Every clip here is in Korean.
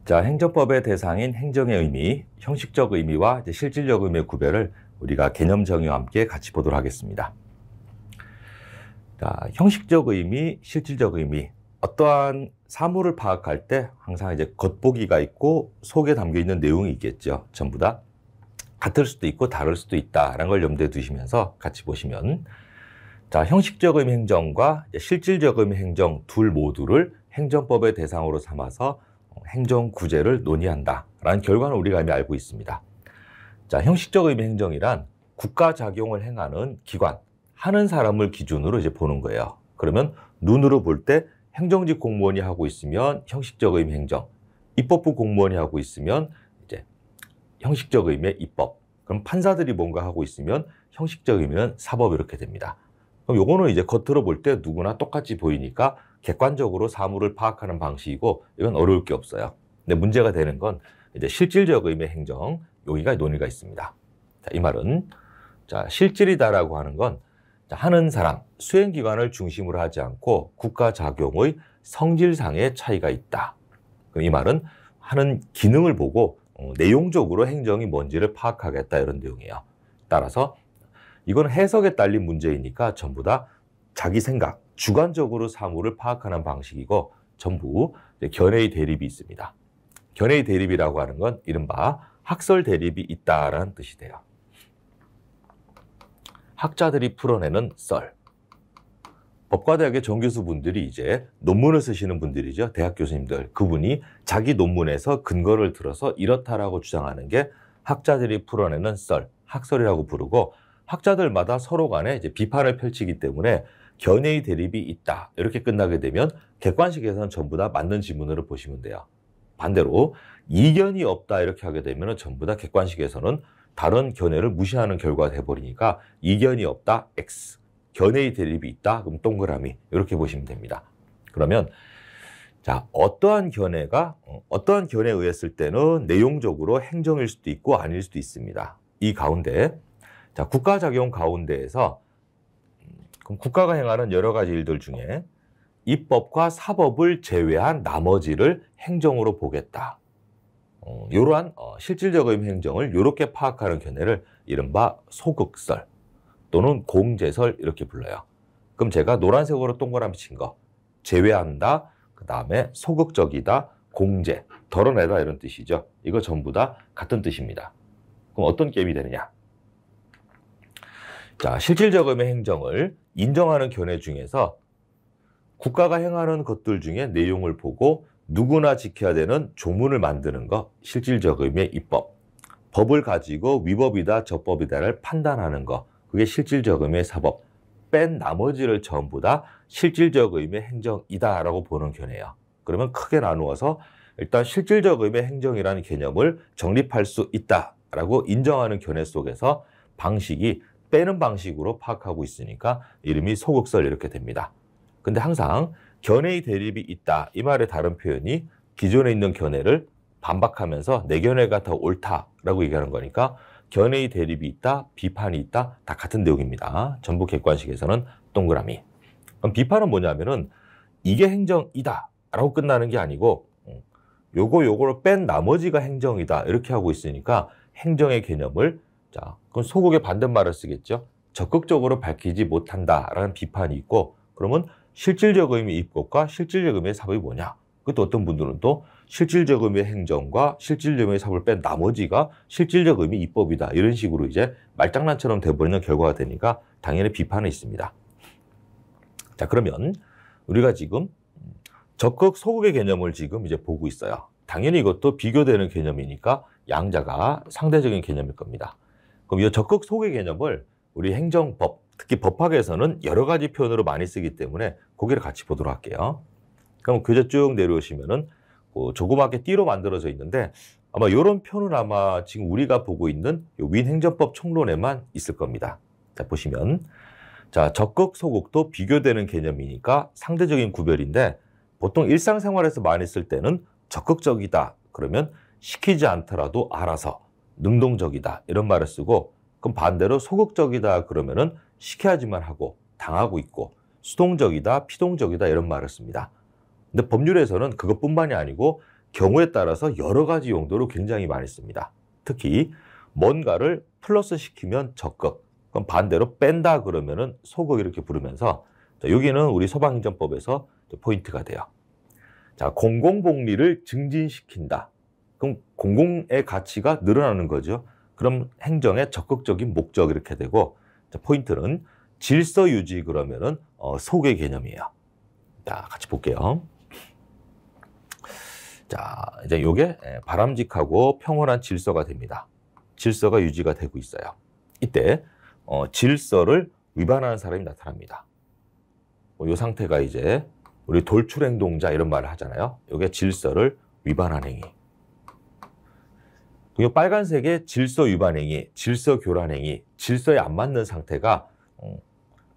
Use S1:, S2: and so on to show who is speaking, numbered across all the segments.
S1: 자, 행정법의 대상인 행정의 의미, 형식적 의미와 이제 실질적 의미의 구별을 우리가 개념 정의와 함께 같이 보도록 하겠습니다. 자, 형식적 의미, 실질적 의미. 어떠한 사물을 파악할 때 항상 이제 겉보기가 있고 속에 담겨 있는 내용이 있겠죠. 전부 다 같을 수도 있고 다를 수도 있다라는 걸 염두에 두시면서 같이 보시면, 자, 형식적 의미 행정과 실질적 의미 행정 둘 모두를 행정법의 대상으로 삼아서 행정 구제를 논의한다라는 결과는 우리가 이미 알고 있습니다. 자, 형식적 의미 행정이란 국가 작용을 행하는 기관, 하는 사람을 기준으로 이제 보는 거예요. 그러면 눈으로 볼 때 행정직 공무원이 하고 있으면 형식적 의미 행정, 입법부 공무원이 하고 있으면 이제 형식적 의미의 입법, 그럼 판사들이 뭔가 하고 있으면 형식적 의미는 사법, 이렇게 됩니다. 그럼 요거는 이제 겉으로 볼 때 누구나 똑같이 보이니까 객관적으로 사물을 파악하는 방식이고 이건 어려울 게 없어요. 근데 문제가 되는 건 이제 실질적 의미의 행정, 여기가 논의가 있습니다. 자, 이 말은, 자, 실질이다라고 하는 건, 자, 하는 사람, 수행기관을 중심으로 하지 않고 국가 작용의 성질상의 차이가 있다. 그럼 이 말은 하는 기능을 보고 내용적으로 행정이 뭔지를 파악하겠다, 이런 내용이에요. 따라서 이건 해석에 딸린 문제이니까 전부 다 자기 생각, 주관적으로 사물을 파악하는 방식이고 전부 견해의 대립이 있습니다. 견해의 대립이라고 하는 건 이른바 학설 대립이 있다라는 뜻이 돼요. 학자들이 풀어내는 썰. 법과대학의 정교수분들이 이제 논문을 쓰시는 분들이죠. 대학 교수님들. 그분이 자기 논문에서 근거를 들어서 이렇다라고 주장하는 게 학자들이 풀어내는 썰, 학설이라고 부르고, 학자들마다 서로 간에 이제 비판을 펼치기 때문에 견해의 대립이 있다, 이렇게 끝나게 되면 객관식에서는 전부 다 맞는 지문으로 보시면 돼요. 반대로 이견이 없다, 이렇게 하게 되면 전부 다 객관식에서는 다른 견해를 무시하는 결과가 돼버리니까 이견이 없다, X. 견해의 대립이 있다, 그럼 동그라미, 이렇게 보시면 됩니다. 그러면 자, 어떠한 견해가 어떠한 견해에 의했을 때는 내용적으로 행정일 수도 있고 아닐 수도 있습니다. 이 가운데, 자, 국가작용 가운데에서 그럼 국가가 행하는 여러 가지 일들 중에 입법과 사법을 제외한 나머지를 행정으로 보겠다. 이러한 실질적 의미 행정을 이렇게 파악하는 견해를 이른바 소극설 또는 공제설, 이렇게 불러요. 그럼 제가 노란색으로 동그라미 친 거, 제외한다, 그 다음에 소극적이다, 공제, 덜어내다, 이런 뜻이죠. 이거 전부 다 같은 뜻입니다. 그럼 어떤 게임이 되느냐? 자, 실질적 의미 행정을 인정하는 견해 중에서 국가가 행하는 것들 중에 내용을 보고 누구나 지켜야 되는 조문을 만드는 거, 실질적 의미의 입법. 법을 가지고 위법이다, 적법이다를 판단하는 거, 그게 실질적 의미의 사법. 뺀 나머지를 전부 다 실질적 의미의 행정이다라고 보는 견해예요. 그러면 크게 나누어서 일단 실질적 의미의 행정이라는 개념을 정립할 수 있다라고 인정하는 견해 속에서 방식이 빼는 방식으로 파악하고 있으니까 이름이 소극설, 이렇게 됩니다. 근데 항상 견해의 대립이 있다, 이 말의 다른 표현이 기존에 있는 견해를 반박하면서 내 견해가 더 옳다라고 얘기하는 거니까 견해의 대립이 있다, 비판이 있다, 다 같은 내용입니다. 전부 객관식에서는 동그라미. 그럼 비판은 뭐냐면은 이게 행정이다 라고 끝나는 게 아니고 요거를 뺀 나머지가 행정이다, 이렇게 하고 있으니까 행정의 개념을, 자, 그럼 소극의 반대말을 쓰겠죠. 적극적으로 밝히지 못한다라는 비판이 있고, 그러면 실질적 의미 입법과 실질적 의미의 사법이 뭐냐? 그것도 어떤 분들은 또 실질적 의미의 행정과 실질적 의미의 사법을 뺀 나머지가 실질적 의미 입법이다, 이런 식으로 이제 말장난처럼 돼버리는 결과가 되니까 당연히 비판이 있습니다. 자, 그러면 우리가 지금 적극 소극의 개념을 지금 이제 보고 있어요. 당연히 이것도 비교되는 개념이니까 양자가 상대적인 개념일 겁니다. 그럼 이 적극 소극의 개념을 우리 행정법, 특히 법학에서는 여러 가지 표현으로 많이 쓰기 때문에 고기를 같이 보도록 할게요. 그럼 교재 쭉 내려오시면은 조그맣게 띠로 만들어져 있는데 아마 이런 표는 아마 지금 우리가 보고 있는 위인행정법 총론에만 있을 겁니다. 자, 보시면, 자, 적극 소극도 비교되는 개념이니까 상대적인 구별인데, 보통 일상생활에서 많이 쓸 때는 적극적이다 그러면 시키지 않더라도 알아서, 능동적이다 이런 말을 쓰고, 그럼 반대로 소극적이다 그러면은 시켜야지만 하고 당하고 있고, 수동적이다, 피동적이다 이런 말을 씁니다. 근데 법률에서는 그것뿐만이 아니고 경우에 따라서 여러 가지 용도로 굉장히 많이 씁니다. 특히 뭔가를 플러스 시키면 적극, 그럼 반대로 뺀다 그러면은 소극 이렇게 부르면서 자, 여기는 우리 소방행정법에서 포인트가 돼요. 자, 공공복리를 증진시킨다. 그럼 공공의 가치가 늘어나는 거죠. 그럼 행정의 적극적인 목적 이렇게 되고 자, 포인트는 질서 유지 그러면은 소극의 개념이에요. 자, 같이 볼게요. 자, 이제 요게 바람직하고 평온한 질서가 됩니다. 질서가 유지가 되고 있어요. 이때 질서를 위반하는 사람이 나타납니다. 이 상태가 이제 우리 돌출행동자 이런 말을 하잖아요. 이게 질서를 위반한 행위. 그리고 빨간색의 질서 위반 행위, 질서 교란 행위, 질서에 안 맞는 상태가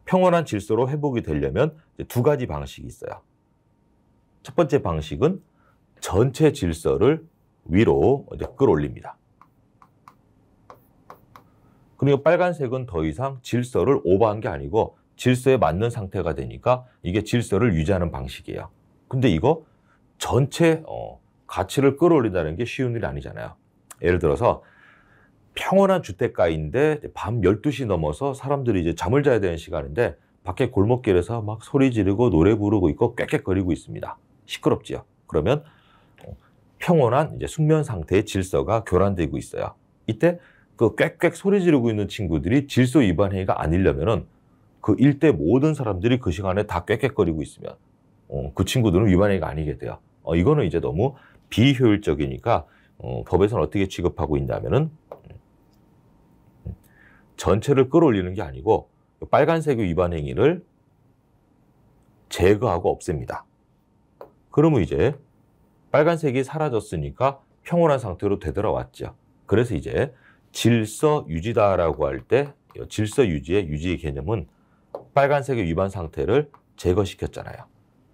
S1: 평온한 질서로 회복이 되려면 두 가지 방식이 있어요. 첫 번째 방식은 전체 질서를 위로 이제 끌어올립니다. 그리고 빨간색은 더 이상 질서를 오버한 게 아니고 질서에 맞는 상태가 되니까 이게 질서를 유지하는 방식이에요. 근데 이거 전체 가치를 끌어올린다는 게 쉬운 일이 아니잖아요. 예를 들어서 평온한 주택가인데 밤 12시 넘어서 사람들이 이제 잠을 자야 되는 시간인데 밖에 골목길에서 막 소리 지르고 노래 부르고 있고 꽥꽥거리고 있습니다. 시끄럽지요. 그러면 평온한 이제 숙면 상태의 질서가 교란되고 있어요. 이때 그 꽥꽥 소리 지르고 있는 친구들이 질서 위반 행위가 아니려면은 그 일대 모든 사람들이 그 시간에 다 꽥꽥거리고 있으면 그 친구들은 위반 행위가 아니게 돼요. 이거는 이제 너무 비효율적이니까 법에서는 어떻게 취급하고 있냐면은 전체를 끌어올리는 게 아니고 빨간색의 위반 행위를 제거하고 없앱니다. 그러면 이제 빨간색이 사라졌으니까 평온한 상태로 되돌아왔죠. 그래서 이제 질서 유지다라고 할 때 질서 유지의 유지의 개념은 빨간색의 위반 상태를 제거시켰잖아요.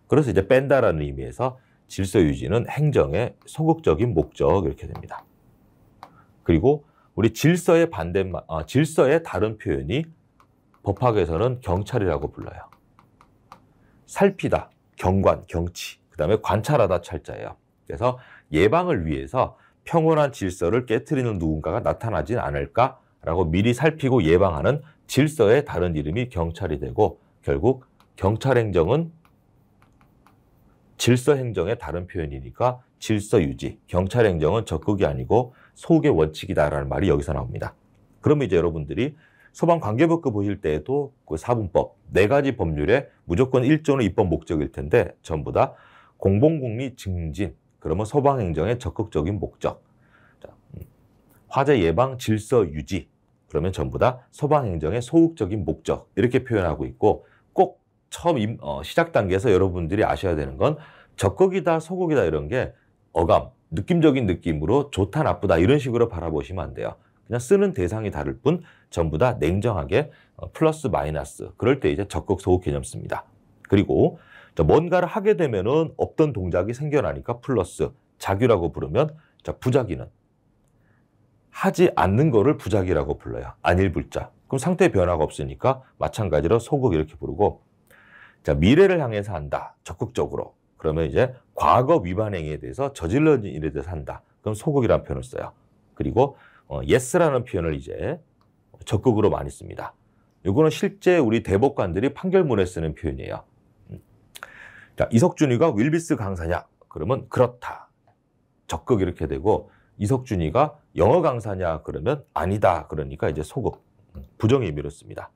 S1: 그래서 이제 뺀다라는 의미에서 질서 유지는 행정의 소극적인 목적 이렇게 됩니다. 그리고 우리 질서의 질서의 다른 표현이 법학에서는 경찰이라고 불러요. 살피다, 경관, 경치, 그 다음에 관찰하다 찰자예요. 그래서 예방을 위해서 평온한 질서를 깨트리는 누군가가 나타나진 않을까라고 미리 살피고 예방하는 질서의 다른 이름이 경찰이 되고 결국 경찰행정은 질서행정의 다른 표현이니까 질서유지, 경찰행정은 적극이 아니고 소극의 원칙이다라는 말이 여기서 나옵니다. 그러면 이제 여러분들이 소방관계법규 보실 때에도 그 사분법, 4가지 법률에 무조건 1조는 입법 목적일 텐데 전부 다 공공복리 증진, 그러면 소방행정의 적극적인 목적, 화재 예방 질서 유지, 그러면 전부 다 소방행정의 소극적인 목적 이렇게 표현하고 있고 꼭 처음 시작 단계에서 여러분들이 아셔야 되는 건 적극이다 소극이다 이런 게 어감, 느낌적인 느낌으로 좋다 나쁘다 이런 식으로 바라보시면 안 돼요. 그냥 쓰는 대상이 다를 뿐 전부 다 냉정하게 플러스 마이너스 그럴 때 이제 적극 소극 개념 씁니다. 그리고 뭔가를 하게 되면은 없던 동작이 생겨나니까 플러스, 자규라고 부르면 부작위는 하지 않는 거를 부작위라고 불러요. 안일불자. 그럼 상태 변화가 없으니까 마찬가지로 소극 이렇게 부르고 자, 미래를 향해서 한다. 적극적으로. 그러면 이제 과거 위반 행위에 대해서 저질러진 일에 대해서 한다. 그럼 소극이라는 표현을 써요. 그리고 yes라는 표현을 이제 적극으로 많이 씁니다. 이거는 실제 우리 대법관들이 판결문에 쓰는 표현이에요. 자, 이석준이가 윌비스 강사냐? 그러면 그렇다. 적극 이렇게 되고 이석준이가 영어 강사냐? 그러면 아니다. 그러니까 이제 소극, 부정 의미로 씁니다.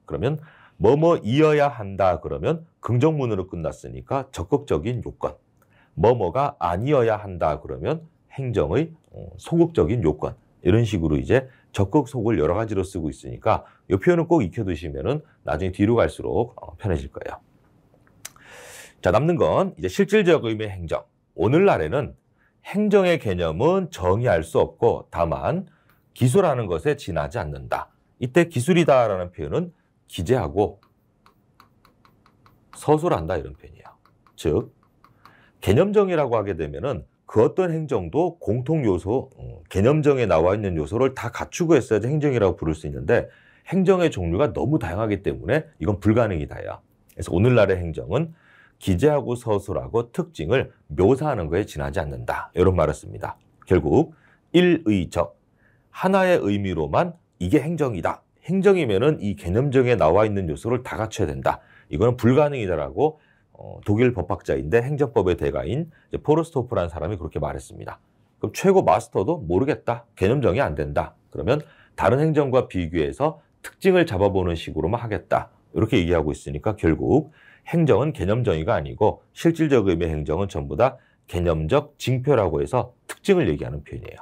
S1: 그러면 뭐뭐이어야 한다. 그러면 긍정문으로 끝났으니까 적극적인 요건. 뭐뭐가 아니어야 한다. 그러면 행정의 소극적인 요건. 이런 식으로 이제 적극, 소극을 여러 가지로 쓰고 있으니까 이 표현은 꼭 익혀두시면은 나중에 뒤로 갈수록 편해질 거예요. 자, 남는 건 이제 실질적 의미의 행정. 오늘날에는 행정의 개념은 정의할 수 없고 다만 기술하는 것에 지나지 않는다. 이때 기술이다라는 표현은 기재하고 서술한다 이런 표현이에요. 즉 개념정의라고 하게 되면은 그 어떤 행정도 공통 요소, 개념정에 나와 있는 요소를 다 갖추고 했어야지 행정이라고 부를 수 있는데 행정의 종류가 너무 다양하기 때문에 이건 불가능이다요. 그래서 오늘날의 행정은 기재하고 서술하고 특징을 묘사하는 거에 지나지 않는다. 이런 말을 씁니다. 결국 일의적, 하나의 의미로만 이게 행정이다. 행정이면은 이 개념정에 나와 있는 요소를 다 갖춰야 된다. 이거는 불가능이다라고 독일 법학자인데 행정법의 대가인 포르스토프라는 사람이 그렇게 말했습니다. 그럼 최고 마스터도 모르겠다. 개념정이 안 된다. 그러면 다른 행정과 비교해서 특징을 잡아보는 식으로만 하겠다. 이렇게 얘기하고 있으니까 결국 행정은 개념정의가 아니고 실질적 의미의 행정은 전부 다 개념적 징표라고 해서 특징을 얘기하는 표현이에요.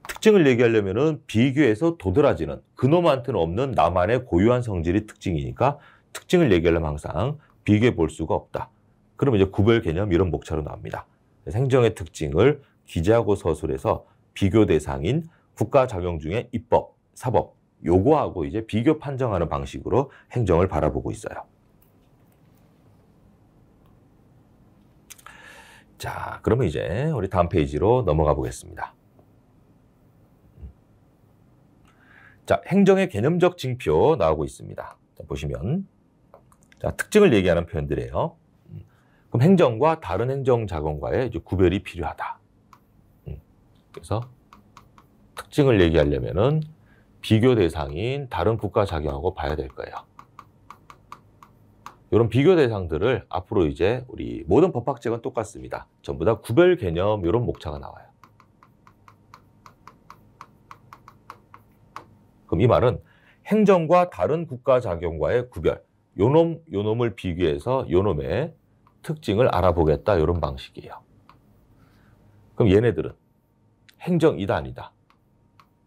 S1: 특징을 얘기하려면은 비교해서 도드라지는 그놈한테는 없는 나만의 고유한 성질이 특징이니까 특징을 얘기하려면 항상 비교해 볼 수가 없다. 그러면 이제 구별 개념 이런 목차로 나옵니다. 그래서 행정의 특징을 기재하고 서술해서 비교 대상인 국가 작용 중에 입법, 사법 요거하고 이제 비교 판정하는 방식으로 행정을 바라보고 있어요. 자, 그러면 이제 우리 다음 페이지로 넘어가 보겠습니다. 자, 행정의 개념적 징표 나오고 있습니다. 자, 보시면 자, 특징을 얘기하는 표현들이에요. 그럼 행정과 다른 행정 자금과의 이제 구별이 필요하다. 그래서 특징을 얘기하려면은 비교 대상인 다른 국가 자격하고 봐야 될 거예요. 이런 비교 대상들을 앞으로 이제 우리 모든 법학책은 똑같습니다. 전부 다 구별 개념 이런 목차가 나와요. 그럼 이 말은 행정과 다른 국가 자격과의 구별, 요놈을 비교해서 요놈의 특징을 알아보겠다 이런 방식이에요. 그럼 얘네들은 행정이다 아니다.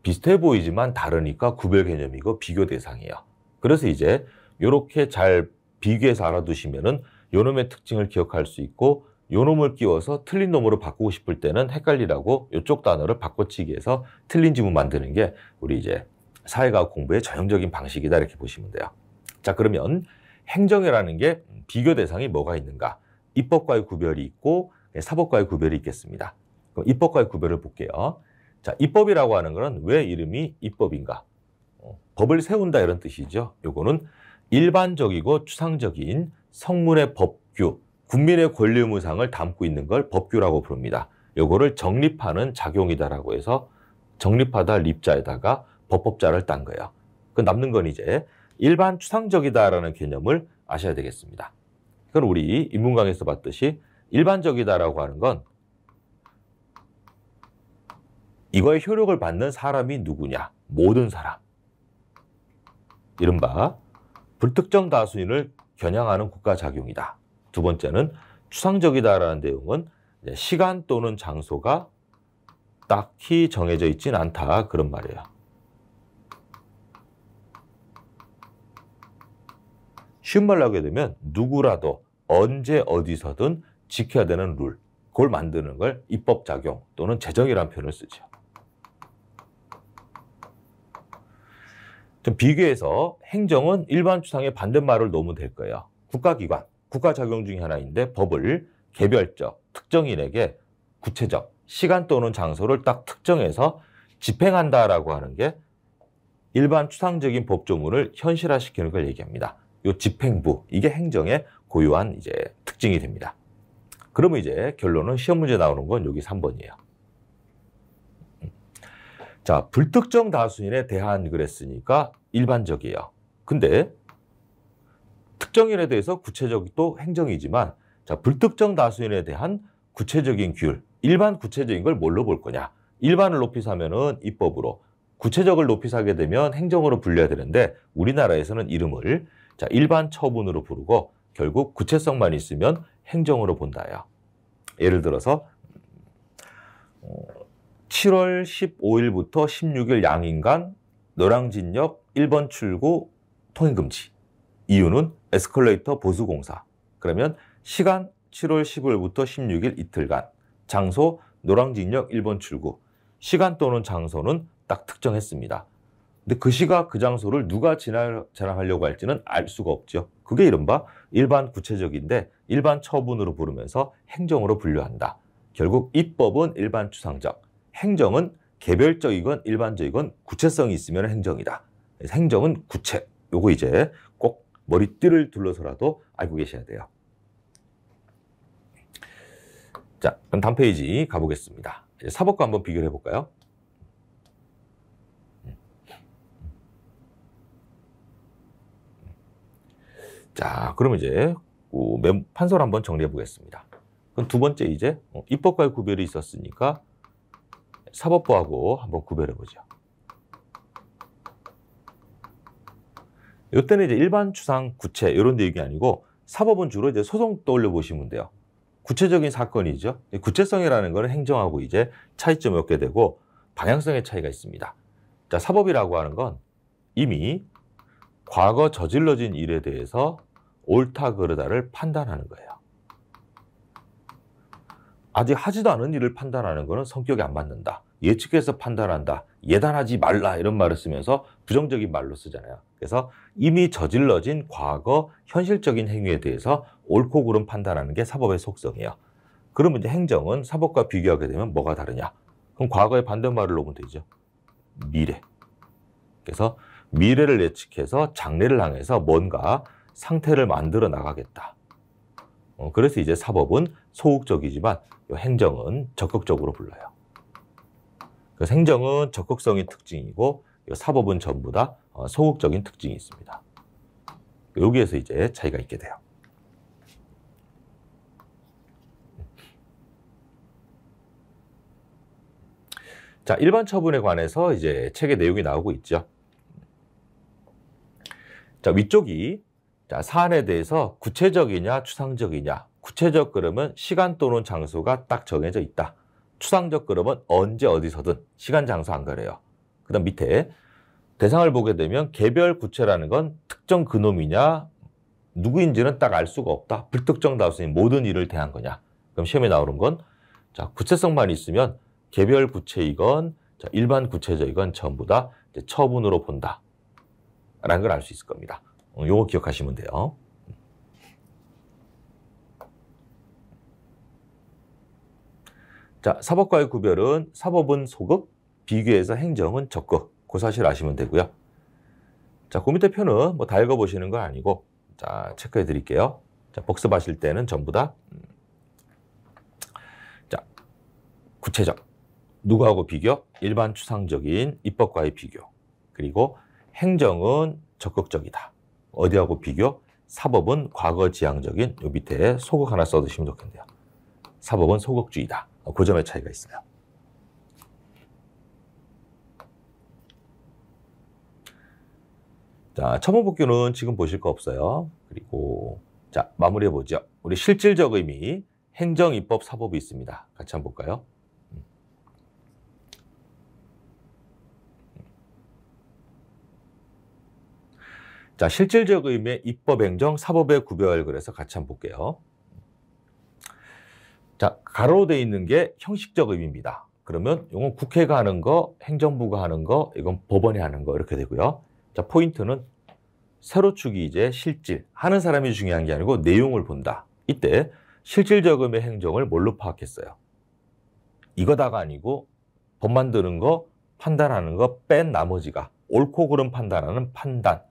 S1: 비슷해 보이지만 다르니까 구별 개념이고 비교 대상이에요. 그래서 이제 이렇게 잘 비교해서 알아두시면은 요놈의 특징을 기억할 수 있고 요놈을 끼워서 틀린 놈으로 바꾸고 싶을 때는 헷갈리라고 이쪽 단어를 바꿔치기 해서 틀린 지문 만드는 게 우리 이제 사회과학 공부의 전형적인 방식이다 이렇게 보시면 돼요. 자, 그러면 행정이라는 게 비교 대상이 뭐가 있는가? 입법과의 구별이 있고 사법과의 구별이 있겠습니다. 그럼 입법과의 구별을 볼게요. 자, 입법이라고 하는 것은 왜 이름이 입법인가? 법을 세운다 이런 뜻이죠. 요거는 일반적이고 추상적인 성문의 법규, 국민의 권리 의무상을 담고 있는 걸 법규라고 부릅니다. 요거를 정립하는 작용이다라고 해서 정립하다 립자에다가 법법자를 딴 거예요. 그 남는 건 이제 일반 추상적이다라는 개념을 아셔야 되겠습니다. 그건 우리 인문강에서 봤듯이 일반적이다라고 하는 건 이거의 효력을 받는 사람이 누구냐? 모든 사람. 이른바 불특정 다수인을 겨냥하는 국가작용이다. 두 번째는 추상적이다라는 내용은 시간 또는 장소가 딱히 정해져 있지는 않다. 그런 말이에요. 쉬운 말로 하게 되면 누구라도 언제 어디서든 지켜야 되는 룰, 그걸 만드는 걸 입법작용 또는 제정이라는 표현을 쓰죠. 좀 비교해서 행정은 일반 추상의 반대말을 놓으면 될 거예요. 국가기관, 국가작용 중에 하나인데 법을 개별적, 특정인에게 구체적, 시간 또는 장소를 딱 특정해서 집행한다라고 하는 게 일반 추상적인 법조문을 현실화시키는 걸 얘기합니다. 이 집행부, 이게 행정의 고유한 이제 특징이 됩니다. 그러면 이제 결론은 시험 문제 나오는 건 여기 3번이에요. 자, 불특정 다수인에 대한 그랬으니까 일반적이에요. 근데 특정인에 대해서 구체적도 행정이지만 자, 불특정 다수인에 대한 구체적인 규율, 일반 구체적인 걸 뭘로 볼 거냐? 일반을 높이 사면은 입법으로, 구체적을 높이 사게 되면 행정으로 불려야 되는데 우리나라에서는 이름을 자, 일반 처분으로 부르고 결국 구체성만 있으면 행정으로 본다요. 예를 들어서 7월 15일부터 16일 양인간 노량진역 1번 출구 통행금지. 이유는 에스컬레이터 보수공사. 그러면 시간 7월 15일부터 16일 이틀간. 장소 노량진역 1번 출구. 시간 또는 장소는 딱 특정했습니다. 근데 그 시각 그 장소를 누가 지나가려고 할지는 알 수가 없죠. 그게 이른바 일반 구체적인데 일반 처분으로 부르면서 행정으로 분류한다. 결국 입법은 일반 추상적, 행정은 개별적이건 일반적이건 구체성이 있으면 행정이다. 그래서 행정은 구체. 요거 이제 꼭 머리띠를 둘러서라도 알고 계셔야 돼요. 자, 그럼 다음 페이지 가보겠습니다. 이제 사법과 한번 비교를 해볼까요? 자, 그럼 이제 판서를 한번 정리해 보겠습니다. 그럼 두 번째 이제 입법과의 구별이 있었으니까 사법부하고 한번 구별해 보죠. 이때는 이제 일반 추상 구체 이런 내용이 아니고 사법은 주로 이제 소송 떠올려 보시면 돼요. 구체적인 사건이죠. 구체성이라는 것은 행정하고 이제 차이점이 없게 되고 방향성의 차이가 있습니다. 자, 사법이라고 하는 건 이미 과거 저질러진 일에 대해서 옳다 그르다를 판단하는 거예요. 아직 하지도 않은 일을 판단하는 것은 성격이 안 맞는다. 예측해서 판단한다. 예단하지 말라 이런 말을 쓰면서 부정적인 말로 쓰잖아요. 그래서 이미 저질러진 과거 현실적인 행위에 대해서 옳고 그름 판단하는 게 사법의 속성이에요. 그러면 이제 행정은 사법과 비교하게 되면 뭐가 다르냐? 그럼 과거의 반대말을 놓으면 되죠. 미래. 그래서 미래를 예측해서 장래를 향해서 뭔가 상태를 만들어 나가겠다. 그래서 이제 사법은 소극적이지만 행정은 적극적으로 불러요. 그래서 행정은 적극성이 특징이고 사법은 전부 다 소극적인 특징이 있습니다. 여기에서 이제 차이가 있게 돼요. 자, 일반 처분에 관해서 이제 책의 내용이 나오고 있죠. 자, 위쪽이 자, 사안에 대해서 구체적이냐 추상적이냐. 구체적 그러면 시간 또는 장소가 딱 정해져 있다. 추상적 그러면 언제 어디서든 시간 장소 안 가려요. 그 다음 밑에 대상을 보게 되면 개별 구체라는 건 특정 그놈이냐 누구인지는 딱 알 수가 없다. 불특정 다수인 모든 일을 대한 거냐. 그럼 시험에 나오는 건 자, 구체성만 있으면 개별 구체이건 자, 일반 구체적이건 전부 다 이제 처분으로 본다. 라는 걸 알 수 있을 겁니다. 요거 기억하시면 돼요. 자, 사법과의 구별은 사법은 소극, 비교해서 행정은 적극. 그 사실 아시면 되고요. 자, 그 밑에 표는 뭐 다 읽어보시는 건 아니고 자, 체크해 드릴게요. 자, 복습하실 때는 전부 다 자, 구체적, 누구하고 비교? 일반 추상적인 입법과의 비교. 그리고 행정은 적극적이다. 어디하고 비교? 사법은 과거지향적인 요 밑에 소극 하나 써두시면 좋겠네요. 사법은 소극주의다. 그 점의 차이가 있어요. 자, 첨언복귀는 지금 보실 거 없어요. 그리고 자, 마무리해 보죠. 우리 실질적 의미 행정, 입법, 사법이 있습니다. 같이 한번 볼까요? 자, 실질적 의미의 입법, 행정, 사법의 구별 그래서 같이 한번 볼게요. 자, 가로로 되어 있는 게 형식적 의미입니다. 그러면 이건 국회가 하는 거, 행정부가 하는 거, 이건 법원이 하는 거 이렇게 되고요. 자, 포인트는 세로축이 이제 실질, 하는 사람이 중요한 게 아니고 내용을 본다. 이때 실질적 의미의 행정을 뭘로 파악했어요? 이거다가 아니고 법 만드는 거, 판단하는 거 뺀 나머지가 옳고 그름 판단하는 판단.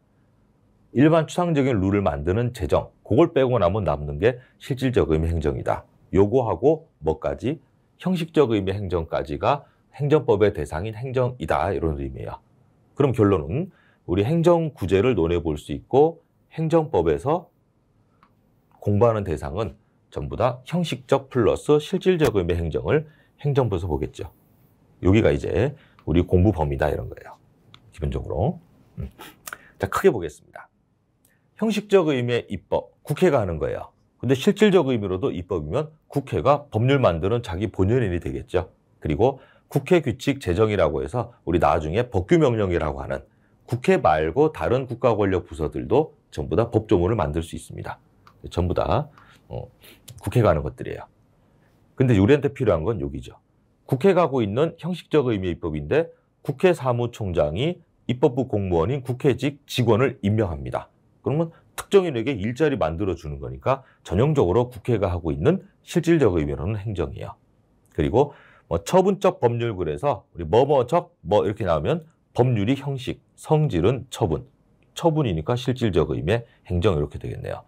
S1: 일반 추상적인 룰을 만드는 제정, 그걸 빼고 나면 남는 게 실질적 의미 행정이다. 요거하고 뭐까지? 형식적 의미 행정까지가 행정법의 대상인 행정이다. 이런 의미예요. 그럼 결론은 우리 행정구제를 논해볼 수 있고 행정법에서 공부하는 대상은 전부 다 형식적 플러스 실질적 의미 행정을 행정부에서 보겠죠. 여기가 이제 우리 공부 범위다 이런 거예요. 기본적으로. 자, 크게 보겠습니다. 형식적 의미의 입법, 국회가 하는 거예요. 근데 실질적 의미로도 입법이면 국회가 법률 만드는 자기 본연인이 되겠죠. 그리고 국회 규칙 제정이라고 해서 우리 나중에 법규명령이라고 하는 국회 말고 다른 국가 권력 부서들도 전부 다 법조문을 만들 수 있습니다. 전부 다 국회가 하는 것들이에요. 근데 우리한테 필요한 건 여기죠. 국회가 하고 있는 형식적 의미의 입법인데 국회 사무총장이 입법부 공무원인 국회직 직원을 임명합니다. 그러면 특정인에게 일자리 만들어주는 거니까 전형적으로 국회가 하고 있는 실질적 의미로는 행정이에요. 그리고 뭐 처분적 법률 그래서 우리 뭐뭐적 뭐 이렇게 나오면 법률이 형식, 성질은 처분. 처분이니까 실질적 의미의 행정 이렇게 되겠네요.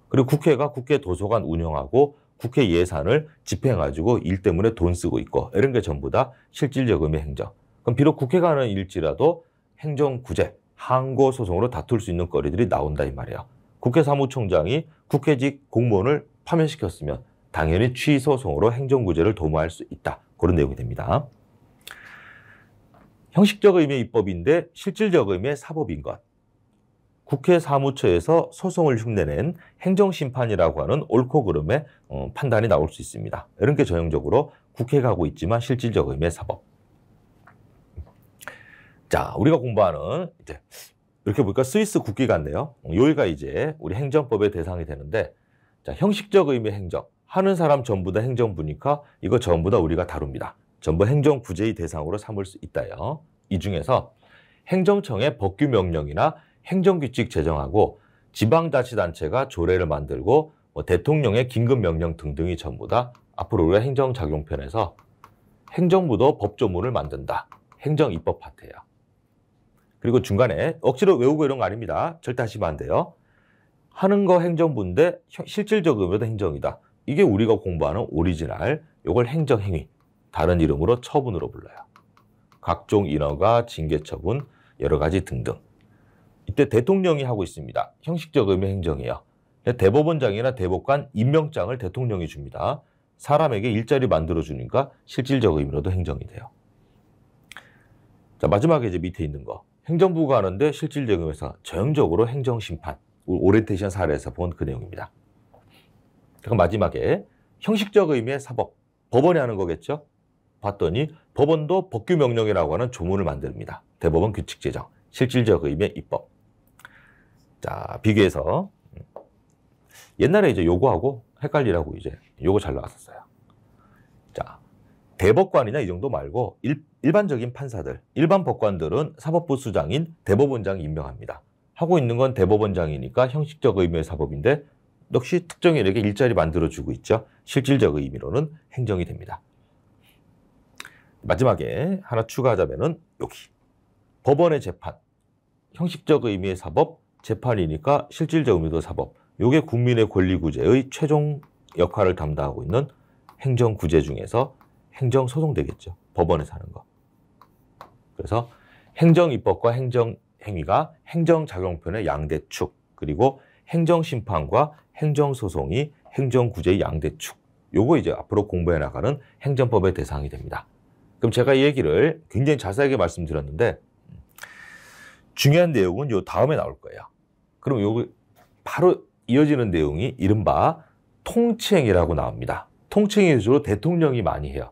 S1: 그리고 국회가 국회 도서관 운영하고 국회 예산을 집행해가지고 일 때문에 돈 쓰고 있고 이런 게 전부 다 실질적 의미의 행정. 그럼 비록 국회가 하는 일지라도 행정구제, 항고소송으로 다툴 수 있는 거리들이 나온다 이 말이에요. 국회 사무총장이 국회직 공무원을 파면시켰으면 당연히 취소송으로 행정구제를 도모할 수 있다. 그런 내용이 됩니다. 형식적 의미의 입법인데 실질적 의미의 사법인 것. 국회 사무처에서 소송을 흉내낸 행정심판이라고 하는 옳고 그름의 판단이 나올 수 있습니다. 이런 게 전형적으로 국회가 하고 있지만 실질적 의미의 사법. 자, 우리가 공부하는 이제 이렇게 보니까 스위스 국기 같네요. 여기가 이제 우리 행정법의 대상이 되는데, 자, 형식적 의미의 행정. 하는 사람 전부 다 행정부니까 이거 전부 다 우리가 다룹니다. 전부 행정구제의 대상으로 삼을 수 있다요. 이 중에서 행정청의 법규명령이나 행정규칙 제정하고 지방자치단체가 조례를 만들고 대통령의 긴급명령 등등이 전부 다 앞으로 우리가 행정작용편에서 행정부도 법조문을 만든다. 행정입법 파트예요. 그리고 중간에 억지로 외우고 이런 거 아닙니다. 절대 하시면 안 돼요. 하는 거 행정부인데 실질적 의미도 행정이다. 이게 우리가 공부하는 오리지널, 이걸 행정행위, 다른 이름으로 처분으로 불러요. 각종 인허가, 징계처분, 여러 가지 등등. 이때 대통령이 하고 있습니다. 형식적 의미 행정이에요. 대법원장이나 대법관 임명장을 대통령이 줍니다. 사람에게 일자리 만들어주니까 실질적 의미로도 행정이 돼요. 자, 마지막에 이제 밑에 있는 거. 행정부가 하는데 실질적 의미에서 전형적으로 행정심판, 오리엔테이션 사례에서 본 그 내용입니다. 그럼 마지막에 형식적 의미의 사법, 법원이 하는 거겠죠? 봤더니 법원도 법규명령이라고 하는 조문을 만듭니다. 대법원 규칙 제정, 실질적 의미의 입법. 자, 비교해서 옛날에 이제 요거하고 헷갈리라고 이제 요거 잘 나왔었어요. 자, 대법관이나 이 정도 말고 일반적인 판사들, 일반 법관들은 사법부 수장인 대법원장이 임명합니다. 하고 있는 건 대법원장이니까 형식적 의미의 사법인데 역시 특정인에게 일자리 만들어주고 있죠. 실질적 의미로는 행정이 됩니다. 마지막에 하나 추가하자면은 여기 법원의 재판, 형식적 의미의 사법, 재판이니까 실질적 의미도 사법. 이게 국민의 권리구제의 최종 역할을 담당하고 있는 행정구제 중에서 행정소송 되겠죠. 법원에서 하는 거. 그래서 행정입법과 행정행위가 행정작용편의 양대축, 그리고 행정심판과 행정소송이 행정구제의 양대축. 요거 이제 앞으로 공부해 나가는 행정법의 대상이 됩니다. 그럼 제가 이 얘기를 굉장히 자세하게 말씀드렸는데 중요한 내용은 요 다음에 나올 거예요. 그럼 요거 바로 이어지는 내용이 이른바 통치행위라고 나옵니다. 통치행위 주로 대통령이 많이 해요.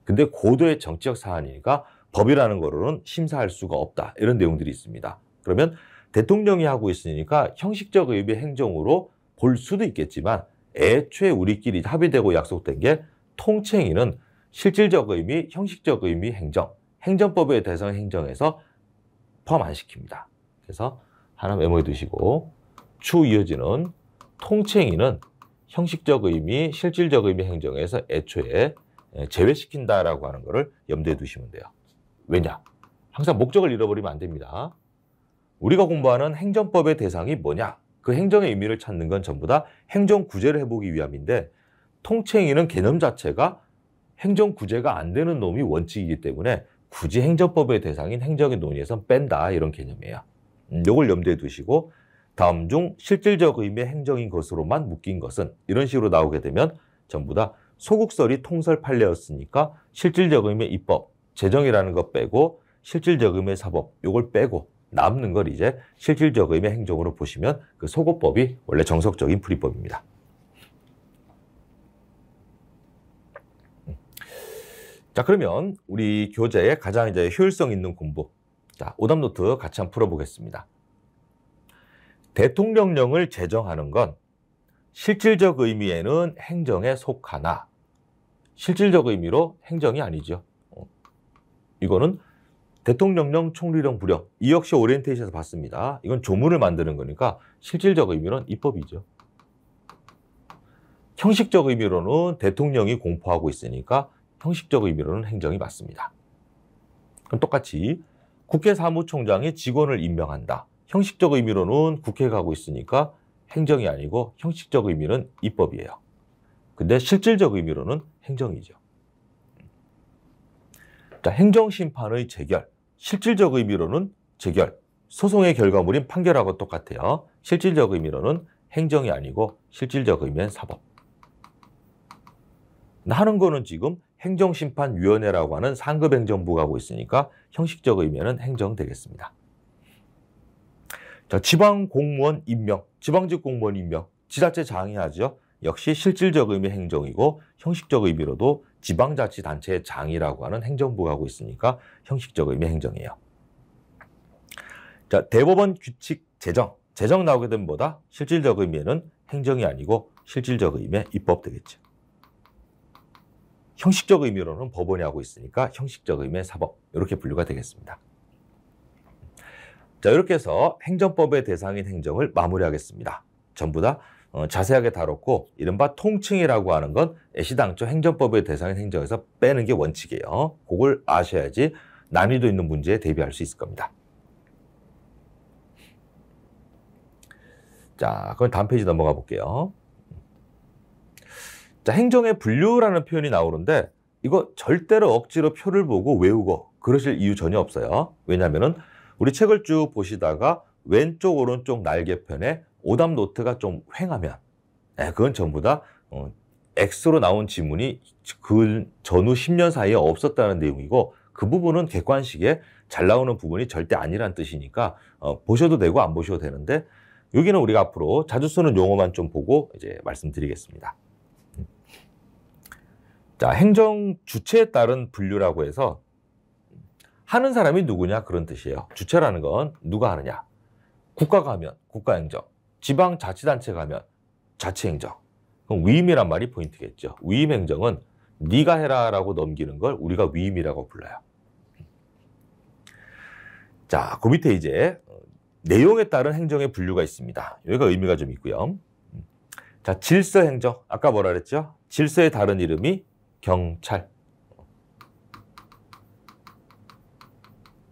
S1: 근데 고도의 정치적 사안이니까 법이라는 거로는 심사할 수가 없다. 이런 내용들이 있습니다. 그러면 대통령이 하고 있으니까 형식적 의미의 행정으로 볼 수도 있겠지만 애초에 우리끼리 합의되고 약속된 게 통치행위는 실질적 의미, 형식적 의미 행정, 행정법의 대상 행정에서 포함 안 시킵니다. 그래서 하나 메모해 두시고 추후 이어지는 통치행위는 형식적 의미, 실질적 의미 행정에서 애초에 제외시킨다라고 하는 것을 염두에 두시면 돼요. 왜냐? 항상 목적을 잃어버리면 안 됩니다. 우리가 공부하는 행정법의 대상이 뭐냐? 그 행정의 의미를 찾는 건 전부 다 행정구제를 해보기 위함인데 통치행위는 개념 자체가 행정구제가 안 되는 놈이 원칙이기 때문에 굳이 행정법의 대상인 행정의 논의에선 뺀다 이런 개념이에요. 이걸 염두에 두시고 다음 중 실질적 의미의 행정인 것으로만 묶인 것은 이런 식으로 나오게 되면 전부 다 소국설이 통설 판례였으니까 실질적 의미의 입법, 제정이라는 거 빼고 실질적 의미의 사법 이걸 빼고 남는 걸 이제 실질적 의미의 행정으로 보시면 그 소고법이 원래 정석적인 풀이법입니다. 자, 그러면 우리 교재의 가장 이제 효율성 있는 공부. 자, 오답노트 같이 한번 풀어보겠습니다. 대통령령을 제정하는 건 실질적 의미에는 행정에 속하나 실질적 의미로 행정이 아니죠. 이거는 대통령령, 총리령, 부령 이 역시 오리엔테이션에서 봤습니다. 이건 조문을 만드는 거니까 실질적 의미는 입법이죠. 형식적 의미로는 대통령이 공포하고 있으니까 형식적 의미로는 행정이 맞습니다. 그럼 똑같이 국회 사무총장이 직원을 임명한다. 형식적 의미로는 국회가 하고 있으니까 행정이 아니고 형식적 의미는 입법이에요. 근데 실질적 의미로는 행정이죠. 자, 행정심판의 재결, 실질적 의미로는 재결, 소송의 결과물인 판결하고 똑같아요. 실질적 의미로는 행정이 아니고 실질적 의미는 사법. 하는 거는 지금 행정심판위원회라고 하는 상급 행정부가 하고 있으니까 형식적 의미는 행정 되겠습니다. 자, 지방공무원 임명, 지방직 공무원 임명, 지자체장이 하죠. 역시 실질적 의미 행정이고 형식적 의미로도 지방자치단체의 장이라고 하는 행정부가 하고 있으니까 형식적 의미 행정이에요. 자, 대법원 규칙 제정 나오게 되면 뭐다? 실질적 의미에는 행정이 아니고 실질적 의미의 입법 되겠죠. 형식적 의미로는 법원이 하고 있으니까 형식적 의미의 사법, 이렇게 분류가 되겠습니다. 자, 이렇게 해서 행정법의 대상인 행정을 마무리하겠습니다. 전부 다 자세하게 다뤘고, 이른바 통칭이라고 하는 건 애시당초 행정법의 대상인 행정에서 빼는 게 원칙이에요. 그걸 아셔야지 난이도 있는 문제에 대비할 수 있을 겁니다. 자, 그럼 다음 페이지 넘어가 볼게요. 자, 행정의 분류라는 표현이 나오는데 이거 절대로 억지로 표를 보고 외우고 그러실 이유 전혀 없어요. 왜냐하면은 우리 책을 쭉 보시다가 왼쪽 오른쪽 날개편에 오답 노트가 좀 횡하면 그건 전부 다 X로 나온 지문이 그 전후 10년 사이에 없었다는 내용이고, 그 부분은 객관식에 잘 나오는 부분이 절대 아니란 뜻이니까 보셔도 되고 안 보셔도 되는데, 여기는 우리가 앞으로 자주 쓰는 용어만 좀 보고 이제 말씀드리겠습니다. 자, 행정 주체에 따른 분류라고 해서 하는 사람이 누구냐 그런 뜻이에요. 주체라는 건 누가 하느냐. 국가가 하면 국가행정, 지방자치단체가 하면 자치행정. 그럼 위임이란 말이 포인트겠죠. 위임행정은 네가 해라라고 넘기는 걸 우리가 위임이라고 불러요. 자, 그 밑에 이제 내용에 따른 행정의 분류가 있습니다. 여기가 의미가 좀 있고요. 자, 질서행정. 아까 뭐라 그랬죠? 질서의 다른 이름이 경찰.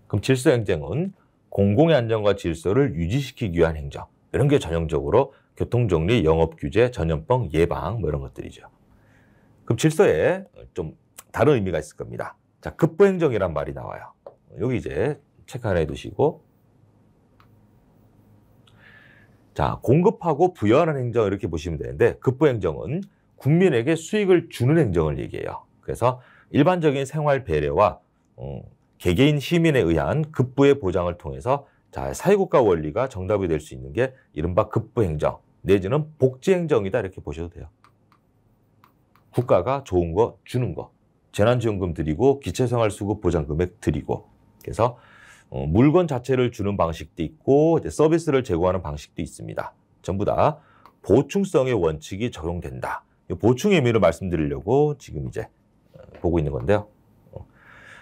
S1: 그럼 질서행정은 공공의 안전과 질서를 유지시키기 위한 행정. 이런 게 전형적으로 교통정리, 영업규제, 전염병 예방 뭐 이런 것들이죠. 그럼 질서에 좀 다른 의미가 있을 겁니다. 자, 급부행정이란 말이 나와요. 여기 이제 체크 하나 해두시고, 자, 공급하고 부여하는 행정 이렇게 보시면 되는데, 급부행정은 국민에게 수익을 주는 행정을 얘기해요. 그래서 일반적인 생활 배려와 개개인 시민에 의한 급부의 보장을 통해서 자, 사회국가 원리가 정답이 될 수 있는 게 이른바 급부행정 내지는 복지행정이다 이렇게 보셔도 돼요. 국가가 좋은 거 주는 거, 재난지원금 드리고 기초생활수급 보장금액 드리고, 그래서 물건 자체를 주는 방식도 있고 이제 서비스를 제공하는 방식도 있습니다. 전부 다 보충성의 원칙이 적용된다. 보충의 의미를 말씀드리려고 지금 이제 보고 있는 건데요.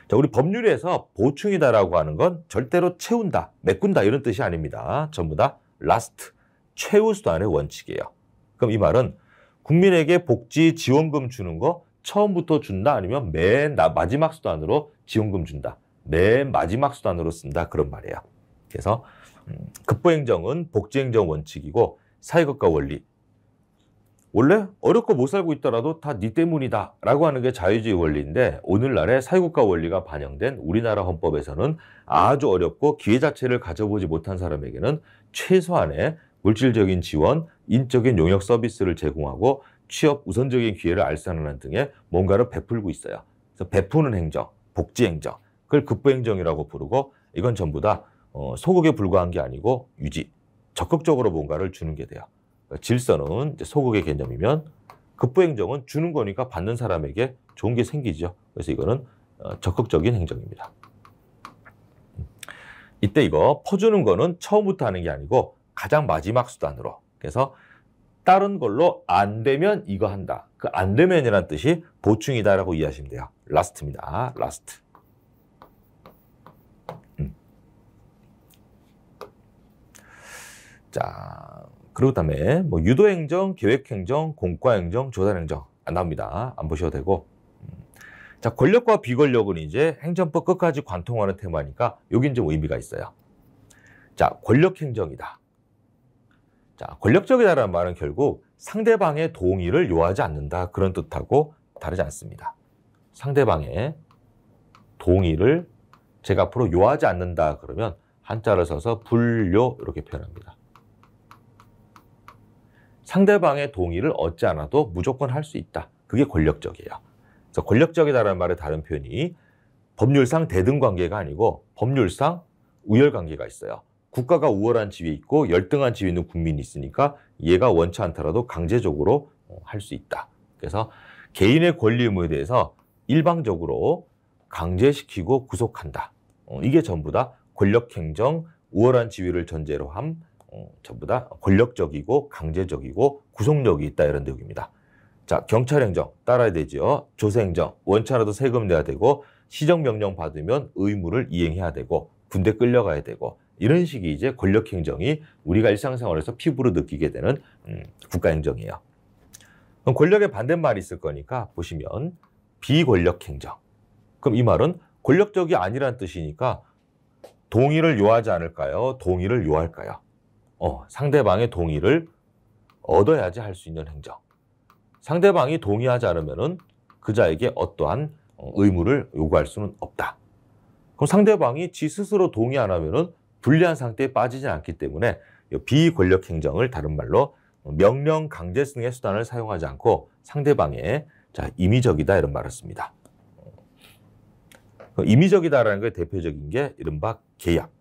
S1: 자, 우리 법률에서 보충이다라고 하는 건 절대로 채운다, 메꾼다 이런 뜻이 아닙니다. 전부 다 라스트, 최후 수단의 원칙이에요. 그럼 이 말은 국민에게 복지 지원금 주는 거 처음부터 준다, 아니면 맨 마지막 수단으로 지원금 준다, 맨 마지막 수단으로 쓴다, 그런 말이에요. 그래서 급부행정은 복지행정 원칙이고 사회국가 원리, 원래 어렵고 못 살고 있더라도 다 네 때문이다 라고 하는 게 자유주의 원리인데, 오늘날의 사회국가 원리가 반영된 우리나라 헌법에서는 아주 어렵고 기회 자체를 가져보지 못한 사람에게는 최소한의 물질적인 지원, 인적인 용역 서비스를 제공하고 취업 우선적인 기회를 알선하는 등의 뭔가를 베풀고 있어요. 그래서 베푸는 행정, 복지행정, 그걸 급부행정이라고 부르고, 이건 전부 다 소극에 불과한 게 아니고 유지, 적극적으로 뭔가를 주는 게 돼요. 질서는 이제 소극의 개념이면 급부행정은 주는 거니까 받는 사람에게 좋은 게 생기죠. 그래서 이거는 적극적인 행정입니다. 이때 이거 퍼주는 거는 처음부터 하는 게 아니고 가장 마지막 수단으로. 그래서 다른 걸로 안 되면 이거 한다. 그 안 되면이라는 뜻이 보충이다라고 이해하시면 돼요. 라스트입니다. 라스트. 자, 그리고 다음에 뭐 유도행정, 계획행정, 공과행정, 조달행정 안 나옵니다. 안 보셔도 되고. 자, 권력과 비권력은 이제 행정법 끝까지 관통하는 테마니까 여긴 좀 의미가 있어요. 자, 권력행정이다. 자, 권력적이다라는 말은 결국 상대방의 동의를 요하지 않는다. 그런 뜻하고 다르지 않습니다. 상대방의 동의를 제가 앞으로 요하지 않는다 그러면 한자를 써서 불요 이렇게 표현합니다. 상대방의 동의를 얻지 않아도 무조건 할 수 있다. 그게 권력적이에요. 그래서 권력적이다라는 말의 다른 표현이 법률상 대등관계가 아니고 법률상 우열관계가 있어요. 국가가 우월한 지위에 있고 열등한 지위에 있는 국민이 있으니까 얘가 원치 않더라도 강제적으로 할 수 있다. 그래서 개인의 권리 의무에 대해서 일방적으로 강제시키고 구속한다. 이게 전부 다 권력행정, 우월한 지위를 전제로 함 전부 다 권력적이고 강제적이고 구속력이 있다 이런 내용입니다. 자, 경찰행정 따라야 되죠. 조세행정 원치 않아도 세금 내야 되고 시정명령 받으면 의무를 이행해야 되고 군대 끌려가야 되고 이런 식이 이제 권력행정이 우리가 일상생활에서 피부로 느끼게 되는 국가행정이에요. 그럼 권력의 반대말이 있을 거니까 보시면 비권력행정. 그럼 이 말은 권력적이 아니란 뜻이니까 동의를 요하지 않을까요? 동의를 요할까요? 상대방의 동의를 얻어야지 할 수 있는 행정. 상대방이 동의하지 않으면은 그자에게 어떠한 의무를 요구할 수는 없다. 그럼 상대방이 지 스스로 동의 안 하면은 불리한 상태에 빠지지 않기 때문에 비권력 행정을 다른 말로 명령 강제성의 수단을 사용하지 않고 상대방의 임의적이다 이런 말을 씁니다. 임의적이다라는 게 대표적인 게 이른바 계약.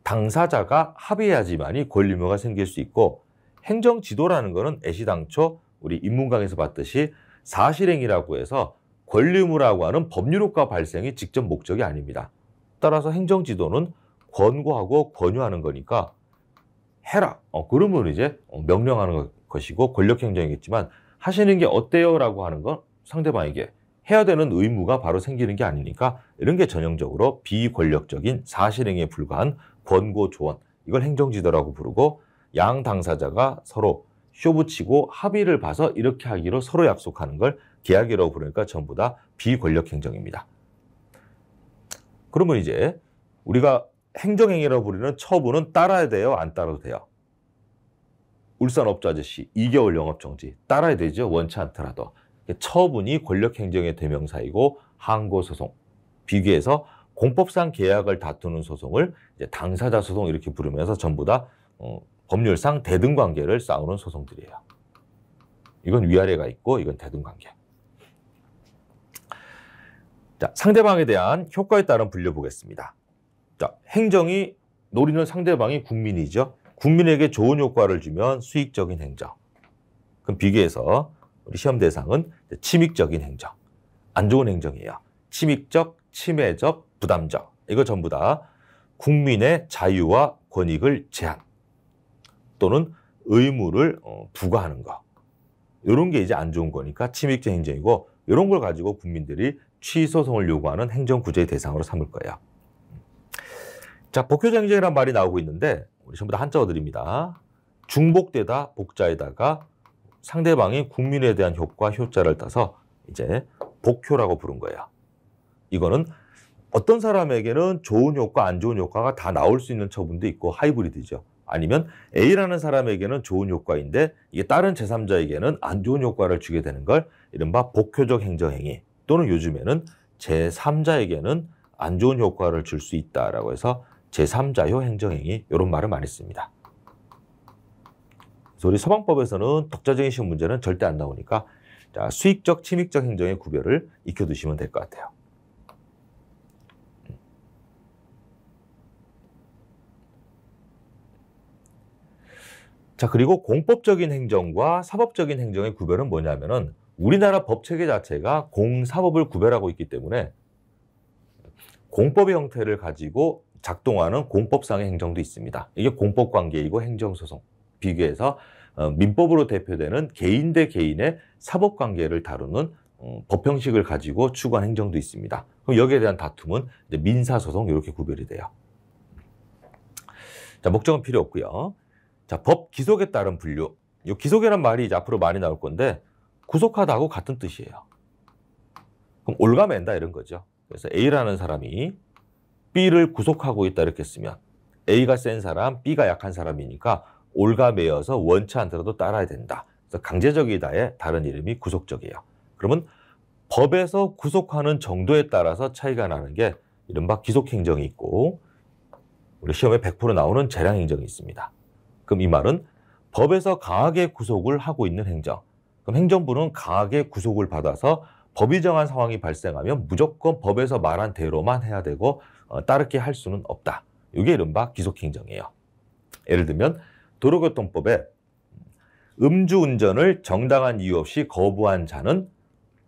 S1: 당사자가 합의해야지만이 권리 의무가 생길 수 있고 행정 지도라는 거는 애시당초 우리 인문강에서 봤듯이 사실행위라고 해서 권리 의무라고 하는 법률 효과 발생이 직접 목적이 아닙니다. 따라서 행정 지도는 권고하고 권유하는 거니까 해라. 그러면 이제 명령하는 것이고 권력행정이겠지만 하시는 게 어때요? 라고 하는 건 상대방에게 해야 되는 의무가 바로 생기는 게 아니니까 이런 게 전형적으로 비권력적인 사실행위에 불과한 권고 조언. 이걸 행정지도라고 부르고 양 당사자가 서로 쇼붙이고 합의를 봐서 이렇게 하기로 서로 약속하는 걸 계약이라고 부르니까 전부 다 비권력행정입니다. 그러면 이제 우리가 행정행위라고 부르는 처분은 따라야 돼요? 안 따라도 돼요? 울산업주 아저씨 2개월 영업정지 따라야 되죠? 원치 않더라도. 처분이 권력행정의 대명사이고 항고소송, 비교해서 공법상 계약을 다투는 소송을 이제 당사자 소송 이렇게 부르면서 전부 다 법률상 대등관계를 싸우는 소송들이에요. 이건 위아래가 있고 이건 대등관계. 자, 상대방에 대한 효과에 따른 분류 보겠습니다. 자, 행정이 노리는 상대방이 국민이죠. 국민에게 좋은 효과를 주면 수익적인 행정. 그럼 비교해서 우리 시험 대상은 침익적인 행정. 안 좋은 행정이에요. 침익적, 침해적, 부담적. 이거 전부 다 국민의 자유와 권익을 제한 또는 의무를 부과하는 거. 이런 게 이제 안 좋은 거니까 침익적 행정이고 이런 걸 가지고 국민들이 취소송을 요구하는 행정구제의 대상으로 삼을 거예요. 자, 복효적 행정이라는 말이 나오고 있는데 우리 전부 다 한자어들입니다. 중복되다 복자에다가 상대방이 국민에 대한 효과, 효자를 따서 이제 복효라고 부른 거예요. 이거는 어떤 사람에게는 좋은 효과, 안 좋은 효과가 다 나올 수 있는 처분도 있고 하이브리드죠. 아니면 A라는 사람에게는 좋은 효과인데 이게 다른 제3자에게는 안 좋은 효과를 주게 되는 걸 이른바 복효적 행정행위 또는 요즘에는 제3자에게는 안 좋은 효과를 줄 수 있다라고 해서 제3자효 행정행위 이런 말을 많이 씁니다. 그래서 우리 서방법에서는 독자적인 시험 문제는 절대 안 나오니까 자, 수익적, 침익적 행정의 구별을 익혀두시면 될 것 같아요. 자, 그리고 공법적인 행정과 사법적인 행정의 구별은 뭐냐면은 우리나라 법체계 자체가 공사법을 구별하고 있기 때문에 공법의 형태를 가지고 작동하는 공법상의 행정도 있습니다. 이게 공법관계이고 행정소송. 비교해서 민법으로 대표되는 개인 대 개인의 사법관계를 다루는 법 형식을 가지고 추구한 행정도 있습니다. 그럼 여기에 대한 다툼은 이제 민사소송 이렇게 구별이 돼요. 자, 목적은 필요 없고요. 자, 법 기속에 따른 분류. 이 기속이란 말이 이제 앞으로 많이 나올 건데 구속하다하고 같은 뜻이에요. 그럼 올가맨다 이런 거죠. 그래서 A라는 사람이 B를 구속하고 있다 이렇게 쓰면 A가 센 사람, B가 약한 사람이니까 올가매여서 원치 않더라도 따라야 된다. 그래서 강제적이다의 다른 이름이 구속적이에요. 그러면 법에서 구속하는 정도에 따라서 차이가 나는 게 이른바 기속행정이 있고 우리 시험에 100% 나오는 재량행정이 있습니다. 그럼 이 말은 법에서 강하게 구속을 하고 있는 행정. 그럼 행정부는 강하게 구속을 받아서 법이 정한 상황이 발생하면 무조건 법에서 말한 대로만 해야 되고 따르게 할 수는 없다. 이게 이른바 기속행정이에요. 예를 들면 도로교통법에 음주운전을 정당한 이유 없이 거부한 자는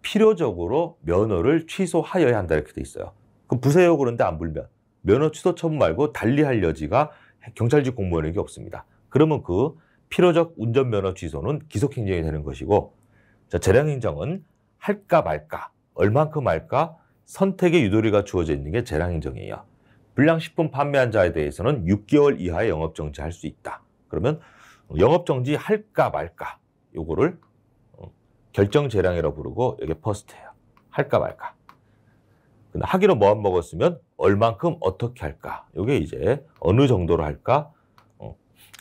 S1: 필요적으로 면허를 취소하여야 한다 이렇게 돼 있어요. 그럼 부세요 그런데 안 불면 면허 취소 처분 말고 달리할 여지가 경찰직 공무원에게 없습니다. 그러면 그 필요적 운전면허 취소는 기속행정이 되는 것이고 자, 재량행정은 할까 말까, 얼만큼 할까 선택의 유도리가 주어져 있는 게 재량행정이에요. 불량식품 판매한 자에 대해서는 6개월 이하의 영업정지할 수 있다. 그러면 영업정지 할까 말까 요거를 결정재량이라고 부르고 이게 퍼스트예요. 할까 말까. 근데 하기로 마음 먹었으면 얼만큼 어떻게 할까. 요게 이제 어느 정도로 할까.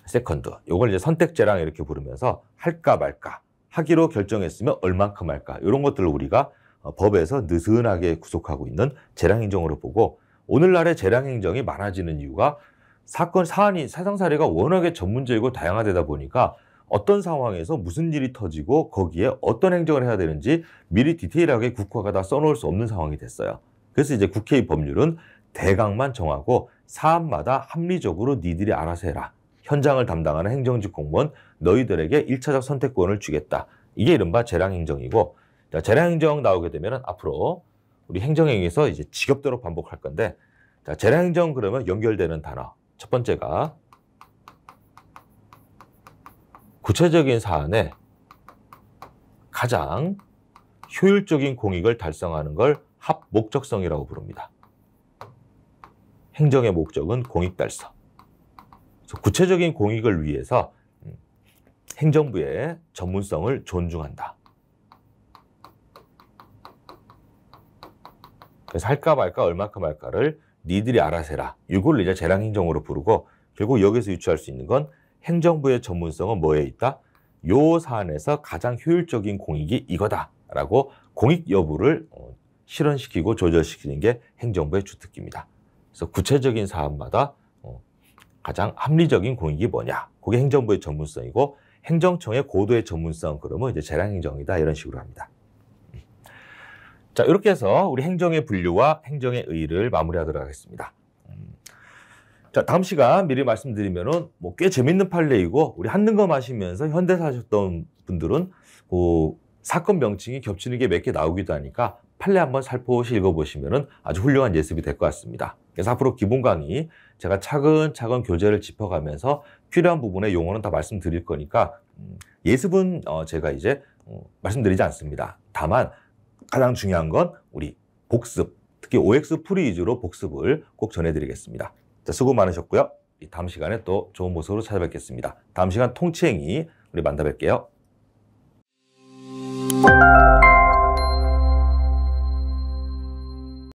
S1: 세컨드. 요걸 이제 선택재량 이렇게 부르면서 할까 말까. 하기로 결정했으면 얼만큼 할까. 이런 것들을 우리가 법에서 느슨하게 구속하고 있는 재량행정으로 보고 오늘날의 재량행정이 많아지는 이유가 사건, 사안이, 세상 사례가 워낙에 전문적이고 다양하다 보니까 어떤 상황에서 무슨 일이 터지고 거기에 어떤 행정을 해야 되는지 미리 디테일하게 국가가 다 써놓을 수 없는 상황이 됐어요. 그래서 이제 국회의 법률은 대강만 정하고 사안마다 합리적으로 니들이 알아서 해라. 현장을 담당하는 행정직 공무원 너희들에게 1차적 선택권을 주겠다. 이게 이른바 재량행정이고 자, 재량행정 나오게 되면 앞으로 우리 행정행위에서 이제 지겹도록 반복할 건데 자, 재량행정 그러면 연결되는 단어 첫 번째가 구체적인 사안에 가장 효율적인 공익을 달성하는 걸 합목적성이라고 부릅니다. 행정의 목적은 공익 달성. 그래서 구체적인 공익을 위해서 행정부의 전문성을 존중한다. 그래서 할까 말까 얼마큼 할까를 니들이 알아서 해라. 이걸 이제 재량행정으로 부르고 결국 여기서 유추할 수 있는 건 행정부의 전문성은 뭐에 있다? 요 사안에서 가장 효율적인 공익이 이거다라고 공익 여부를 실현시키고 조절시키는 게 행정부의 주특기입니다. 그래서 구체적인 사안마다 가장 합리적인 공익이 뭐냐? 그게 행정부의 전문성이고 행정청의 고도의 전문성 그러면 이제 재량행정이다 이런 식으로 합니다. 자, 이렇게 해서 우리 행정의 분류와 행정의 의의를 마무리하도록 하겠습니다. 자, 다음 시간 미리 말씀드리면은 뭐 꽤 재밌는 판례이고 우리 한능검 하시면서 현대사 하셨던 분들은 그 사건 명칭이 겹치는 게 몇 개 나오기도 하니까 판례 한번 살포시 읽어보시면은 아주 훌륭한 예습이 될 것 같습니다. 그래서 앞으로 기본 강의 제가 차근차근 교재를 짚어가면서 필요한 부분의 용어는 다 말씀드릴 거니까 예습은 제가 이제 말씀드리지 않습니다. 다만 가장 중요한 건 우리 복습, 특히 OX 풀이 위주로 복습을 꼭 전해드리겠습니다. 자, 수고 많으셨고요. 다음 시간에 또 좋은 모습으로 찾아뵙겠습니다. 다음 시간 통치행위 우리 만나 뵐게요.